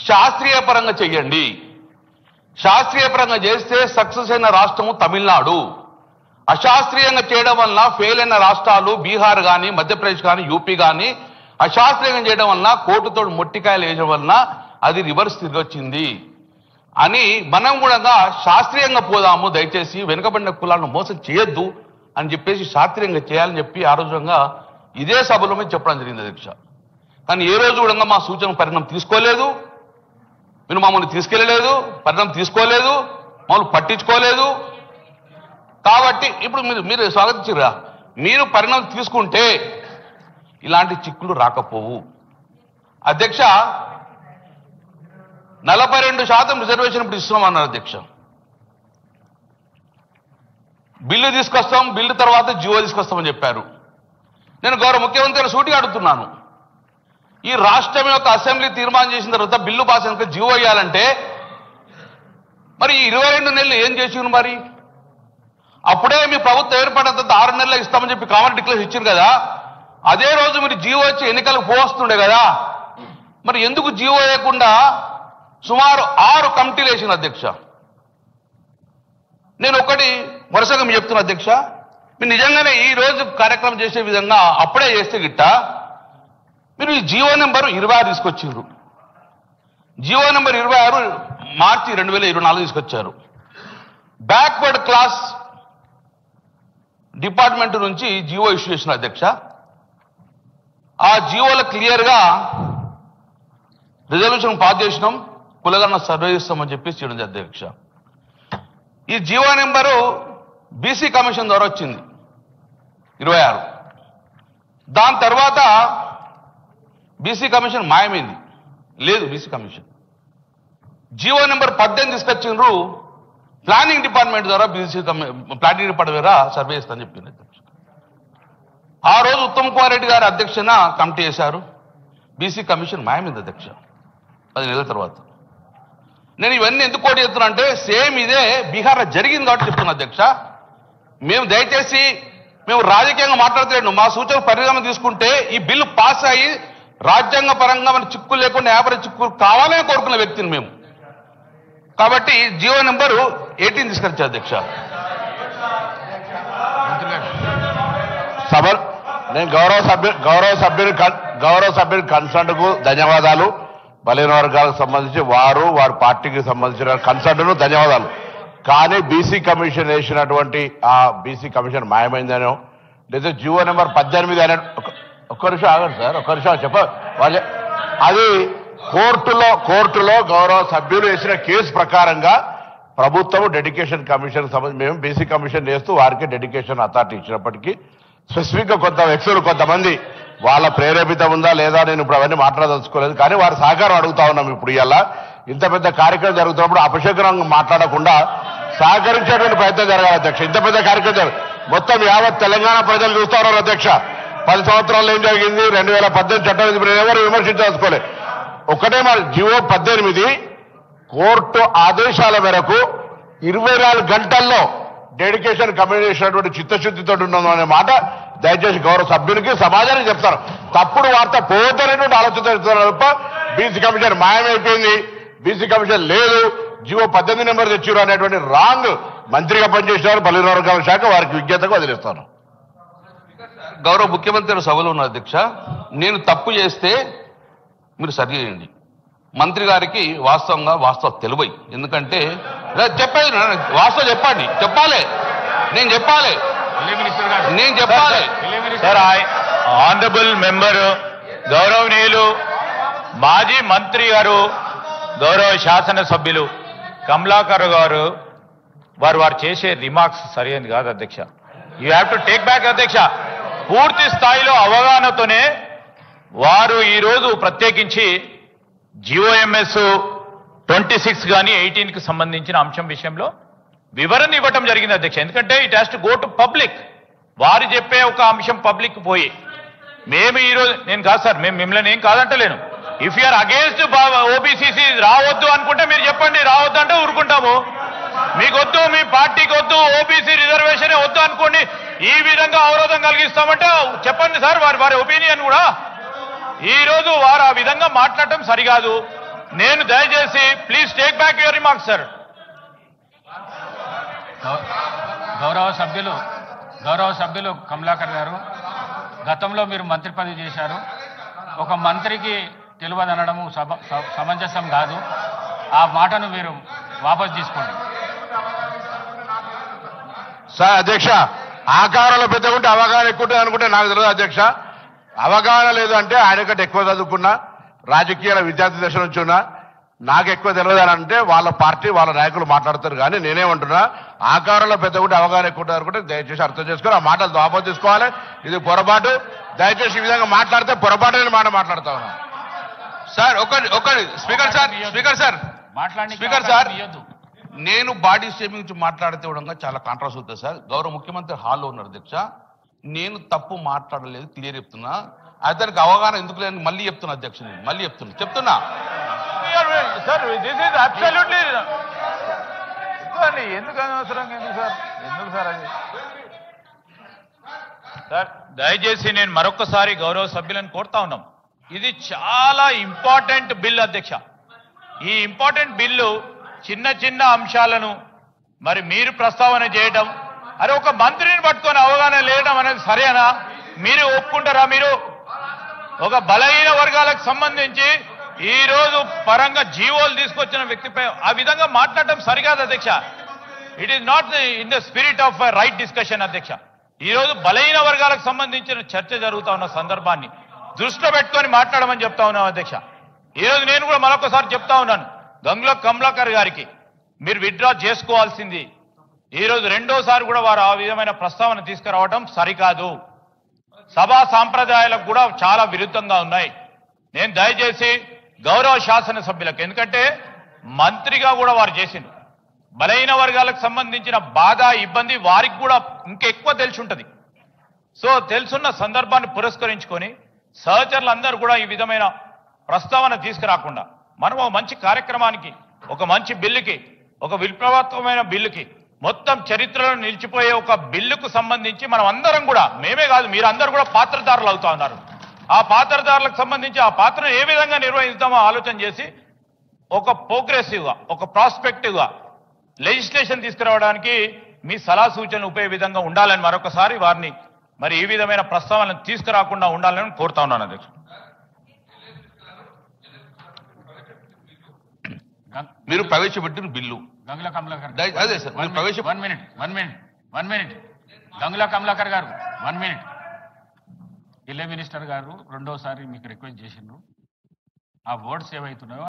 శాస్త్రీయ పరంగా చెయ్యండి. శాస్త్రీయ పరంగా చేస్తే సక్సెస్ అయిన రాష్ట్రము తమిళనాడు. అశాస్త్రీయంగా చేయడం వలన ఫెయిల్ అయిన రాష్ట్రాలు బీహార్ కానీ, మధ్యప్రదేశ్ కానీ, యూపీ కానీ అశాస్త్రీయంగా చేయడం వలన కోర్టుతో మొట్టికాయలు వేయడం వలన అది రివర్స్ తిరిగి వచ్చింది అని మనం కూడా శాస్త్రీయంగా పోదాము, దయచేసి వెనుకబడిన కులాలను మోసం చేయొద్దు అని చెప్పేసి శాస్త్రీయంగా చేయాలని చెప్పి ఆ రోజుగా ఇదే సభలో మీద చెప్పడం జరిగింది అధ్యక్ష. కానీ ఏ రోజు కూడా మా సూచన పరిణామం తీసుకోలేదు, మీరు మమ్మల్ని తీసుకెళ్ళలేదు, పరిణామం తీసుకోలేదు, మమ్మల్ని పట్టించుకోలేదు. కాబట్టి ఇప్పుడు మీరు స్వాగతించరా, మీరు పరిణామం తీసుకుంటే ఇలాంటి చిక్కులు రాకపోవు. అధ్యక్ష, 42% రిజర్వేషన్ ఇప్పుడు ఇస్తున్నామన్నారు అధ్యక్ష. బిల్లు తీసుకొస్తాం, బిల్లు తర్వాత జీవో తీసుకొస్తామని చెప్పారు. నేను గౌరవ ముఖ్యమంత్రి సూటిగా అడుగుతున్నాను, ఈ రాష్ట్రం యొక్క అసెంబ్లీ తీర్మానం చేసిన తర్వాత బిల్లు పాస్ అయినాక జీవో వేయాలంటే మరి ఈ 22 నెలలు ఏం చేసిండ్రు? మరి అప్పుడే మీ ప్రభుత్వం ఏర్పడిన తర్వాత 6 నెలలు ఇస్తామని చెప్పి కామన్ డిక్లరేషన్ ఇచ్చింది కదా, అదే రోజు మీరు జీవో వచ్చి ఎన్నికలకు పోవస్తుండే కదా, మరి ఎందుకు జీవో వేయకుండా సుమారు 6 కమిటీలు వేసిన అధ్యక్ష? నేను ఒకటి వరుసగా మీరు చెప్తున్నా అధ్యక్ష, మీరు నిజంగానే ఈ రోజు కార్యక్రమం చేసే విధంగా అప్పుడే చేస్తే గిట్ట మీరు ఈ జీవో నెంబర్ 26 తీసుకొచ్చారు. జీవో నెంబర్ 26 మార్చి 2024 తీసుకొచ్చారు. బ్యాక్వర్డ్ క్లాస్ డిపార్ట్మెంట్ నుంచి జీవో ఇష్యూ చేసిన అధ్యక్ష. ఆ జీవోలో క్లియర్గా రిజల్యూషన్ పాస్ చేసినాం, కులగన్న సర్వే చేస్తామని చెప్పేసి చేయడం అధ్యక్ష. ఈ జీవో నెంబరు బీసీ కమిషన్ ద్వారా వచ్చింది 26. దాని తర్వాత బీసీ కమిషన్ మాయమైంది, లేదు బీసీ కమిషన్. జీవో నెంబర్ 18 తీసుకొచ్చిండ్రు, ప్లానింగ్ డిపార్ట్మెంట్ ద్వారా బీసీ ప్లానింగ్ డిపార్ట్మెంట్ ద్వారా సర్వే చేస్తామని చెప్పింది అధ్యక్ష. ఆ రోజు ఉత్తమ్ కుమార్ రెడ్డి గారి అధ్యక్షన కమిటీ చేశారు, బీసీ కమిషన్ మాయమైంది అధ్యక్ష 10 నెలల తర్వాత. నేను ఇవన్నీ ఎందుకు కోటి చెప్తున్నా అంటే సేమ్ ఇదే బీహార్లో జరిగింది కాబట్టి చెప్తున్నా అధ్యక్ష. మేము దయచేసి మేము రాజకీయంగా మాట్లాడలేను, మా సూచన పరిణామం తీసుకుంటే ఈ బిల్లు పాస్ అయ్యి రాజ్యాంగ పరంగా మన చిక్కులు లేకుండా యాభై చిక్కులు కావాలని కోరుకున్న వ్యక్తిని మేము. కాబట్టి జీవో నెంబరు 18 తీసుకొచ్చారు అధ్యక్ష. సభ నేను గౌరవ సభ్యుని కన్సర్న్కు ధన్యవాదాలు. బలహీన వర్గాలకు సంబంధించి వారి పార్టీకి సంబంధించిన కన్సర్న్ను ధన్యవాదాలు. కానీ బీసీ కమిషన్ వేసినటువంటి ఆ బీసీ కమిషన్ మాయమైందనో లేదా జీవో నెంబర్ 18 అనే ఒక్క నిమిషం ఆగండి సార్, ఒక్క నిమిషం వాళ్ళే అది కోర్టులో గౌరవ సభ్యులు వేసిన కేసు ప్రకారంగా ప్రభుత్వం డెడికేషన్ కమిషన్ సంబంధించి మేము బీసీ కమిషన్ వేస్తూ వారికి డెడికేషన్ అథారిటీ ఇచ్చినప్పటికీ స్పెసిఫిక్గా కొంత వ్యక్తులు కొంతమంది వాళ్ళ ప్రేరేపితం ఉందా లేదా నేను ఇప్పుడు అవన్నీ మాట్లాడదలుచుకోలేదు. కానీ వారి సహకారం అడుగుతా ఉన్నాం. ఇప్పుడు ఇలా ఇంత పెద్ద కార్యక్రమం జరుగుతున్నప్పుడు అపశకునంగా మాట్లాడకుండా సహకరించేటువంటి ప్రయత్నం జరగాలి అధ్యక్ష. ఇంత పెద్ద కార్యక్రమం మొత్తం యావత్ తెలంగాణ ప్రజలు చూస్తా ఉన్నారు అధ్యక్ష. 10 సంవత్సరాల్లో ఏం జరిగింది, 2018 చట్టం ఎవరు విమర్శించదలుచుకోలేదు. ఒకటే మరి జీవో 18 కోర్టు ఆదేశాల మేరకు 24 గంటల్లో డెడికేషన్ కమిషన్ చేసినటువంటి చిత్తశుద్ధితో ఉన్నాం అనే మాట దయచేసి గౌరవ సభ్యునికి సమాజానికి చెప్తారు. తప్పుడు వార్త పోతనేటువంటి ఆలోచన తప్ప బీసీ కమిషన్ మాయమైపోయింది, బీసీ కమిషన్ లేదు, జీవో 18 నెంబర్ తెచ్చిరు అనేటువంటి రాంగ్ మంత్రిగా పనిచేసినారు బలహీన వర్గాల శాఖ. వారికి విజ్ఞతకు వదిలేస్తాను. గౌరవ ముఖ్యమంత్రి సభలో ఉన్న అధ్యక్ష, నేను తప్పు చేస్తే మీరు సరి చేయండి. మంత్రి గారికి వాస్తవం తెలివై, ఎందుకంటే చెప్పేది వాస్తవం చెప్పాలి సార్. ఆనరబుల్ మెంబర్ గౌరవనీయులు మాజీ మంత్రి గారు, గౌరవ శాసనసభ్యులు కమలాకర్ గారు వారు చేసే రిమార్క్స్ సరైనది కాదు అధ్యక్ష. You have to take back అధ్యక్ష. పూర్తి స్థాయిలో అవగాహనతోనే వారు ఈరోజు ప్రత్యేకించి జిఓఎంఎస్ 26 కానీ 18కి సంబంధించిన అంశం విషయంలో వివరణ ఇవ్వటం జరిగింది అధ్యక్ష. ఎందుకంటే it has to go to public. వారు చెప్పే ఒక అంశం పబ్లిక్ పోయి మేము ఈరోజు నేను కాదు సార్, మేము మిమ్మల్ని ఏం కాదంటలేను. ఇఫ్ యూఆర్ అగేన్స్ట్ ఓబీసీసీ రావద్దు అనుకుంటే మీరు చెప్పండి, రావద్దు అంటే ఊరుకుంటాము. మీకు వద్దు, మీ పార్టీకి వద్దు, ఓబీసీ రిజర్వేషన్ వద్దు అనుకోండి, ఈ విధంగా అవరోధం కలిగిస్తామంటే చెప్పండి సార్. వారి ఒపీనియన్ కూడా ఈ రోజు వారు ఆ విధంగా మాట్లాడటం సరికాదు. నేను దయచేసి please take back your remarks sir. గౌరవ సభ్యులు కమలాకర్ గారు, గతంలో మీరు మంత్రి పదవి చేశారు. ఒక మంత్రికి తెలియదనడము సమంజసం కాదు. ఆ మాటను మీరు వాపసు తీసుకోండి. సార్ అధ్యక్ష, ఆకారంలో పెద్ద ఉంటే అవగాహన ఎక్కువ ఉంటుంది అనుకుంటే నాకు తెలియదు అధ్యక్ష. అవగాహన లేదు అంటే ఆయన కంటే ఎక్కువ చదువుకున్నా, రాజకీయాల విద్యార్థి దశ నుంచి ఉన్నా, నాకు ఎక్కువ తెలియదు అని అంటే వాళ్ళ పార్టీ వాళ్ళ నాయకులు మాట్లాడతారు. కానీ నేనేమంటున్నా, ఆకారంలో పెద్ద ఉంటే అవగాహన ఎక్కువ ఉంటుంది అనుకుంటే దయచేసి అర్థం చేసుకొని ఆ మాటలు వాపసు తీసుకోవాలి. ఇది పొరపాటు. దయచేసి ఈ విధంగా మాట్లాడితే పొరపాటు అని మాట మాట్లాడుతా ఉన్నా. సార్ ఒకటి స్పీకర్ సార్ స్పీకర్ సార్ నేను బాడీ షేమింగ్ గురించి మాట్లాడితే కూడా చాలా కాంట్రవర్సీ అవుతుంది సార్. గౌరవ ముఖ్యమంత్రి హాల్లో ఉన్నారు అధ్యక్ష. నేను తప్పు మాట్లాడలేదు, క్లియర్ చెప్తున్నా. అతనికి అవగాహన ఎందుకు లేని మళ్ళీ చెప్తున్నా అధ్యక్ష, నేను మళ్ళీ చెప్తున్నా సార్ దిస్ ఈజ్ అబ్సల్యూట్లీ ఎందుకు అనవసరంగా ఎందుకు సార్ అది సార్. దయచేసి నేను మరొకసారి గౌరవ సభ్యులను కోరుతా ఉన్నాం. ఇది చాలా ఇంపార్టెంట్ బిల్ అధ్యక్ష. ఈ ఇంపార్టెంట్ బిల్లు చిన్న చిన్న అంశాలను మరి మీరు ప్రస్తావన చేయడం, అరే ఒక మంత్రిని పట్టుకొని అవగాహన లేయడం అనేది సరేనా? మీరు ఒప్పుకుంటారా? మీరు ఒక బలహీన వర్గాలకు సంబంధించి ఈ రోజు పరంగా జీవోలు తీసుకొచ్చిన వ్యక్తిపై ఆ విధంగా మాట్లాడటం సరికాదు అధ్యక్ష. It is not in the spirit of right discussion అధ్యక్ష. ఈ రోజు బలహీన వర్గాలకు సంబంధించిన చర్చ జరుగుతా ఉన్న సందర్భాన్ని దృష్టిలో పెట్టుకొని మాట్లాడమని చెప్తా ఉన్నాం అధ్యక్ష. ఈ రోజు నేను కూడా మరొకసారి చెప్తా ఉన్నాను, గంగుల కమలాకర్ గారికి మీరు విత్డ్రా చేసుకోవాల్సింది. ఈ రోజు రెండోసారి కూడా వారు ఆ విధమైన ప్రస్తావన తీసుకురావడం సరికాదు. సభా సాంప్రదాయాలకు కూడా చాలా విరుద్ధంగా ఉన్నాయి. నేను దయచేసి గౌరవ శాసనసభ్యులకు, ఎందుకంటే మంత్రిగా కూడా వారు చేసింది, బలహీన వర్గాలకు సంబంధించిన బాధ ఇబ్బంది వారికి కూడా ఇంకెక్కువ తెలిసి ఉంటుంది. సో తెలుసున్న సందర్భాన్ని పురస్కరించుకొని సహచరులందరూ కూడా ఈ విధమైన ప్రస్తావన తీసుకురాకుండా మనం ఒక మంచి కార్యక్రమానికి, ఒక మంచి బిల్లుకి, ఒక విప్లవాత్మకమైన బిల్లుకి, మొత్తం చరిత్రలో నిలిచిపోయే ఒక బిల్లుకు సంబంధించి మనం అందరం కూడా, మేమే కాదు మీరందరూ కూడా పాత్రధారులు అవుతా ఉన్నారు. ఆ పాత్రధారులకు సంబంధించి ఆ పాత్రను ఏ విధంగా నిర్వహిస్తామో ఆలోచన చేసి ఒక ప్రోగ్రెసివ్గా, ఒక ప్రాస్పెక్టివ్గా లెజిస్లేషన్ తీసుకురావడానికి మీ సలహా సూచనలు ఉపయోగ విధంగా ఉండాలని మరొకసారి వారిని మరి ఈ విధమైన ప్రస్తావనలు తీసుకురాకుండా ఉండాలని కోరుతా ఉన్నాను అధ్యక్ష. మీరు ప్రవేశపెట్టిన బిల్లు గంగుల కమలాకర్ అదే సార్, మీరు ప్రవేశ వన్ మినిట్ గంగుల కమలాకర్ గారు 1 minute. ఢిల్లీ మినిస్టర్ గారు రెండోసారి మీకు రిక్వెస్ట్ చేసిండ్రు. ఆ వర్డ్స్ ఏవైతున్నాయో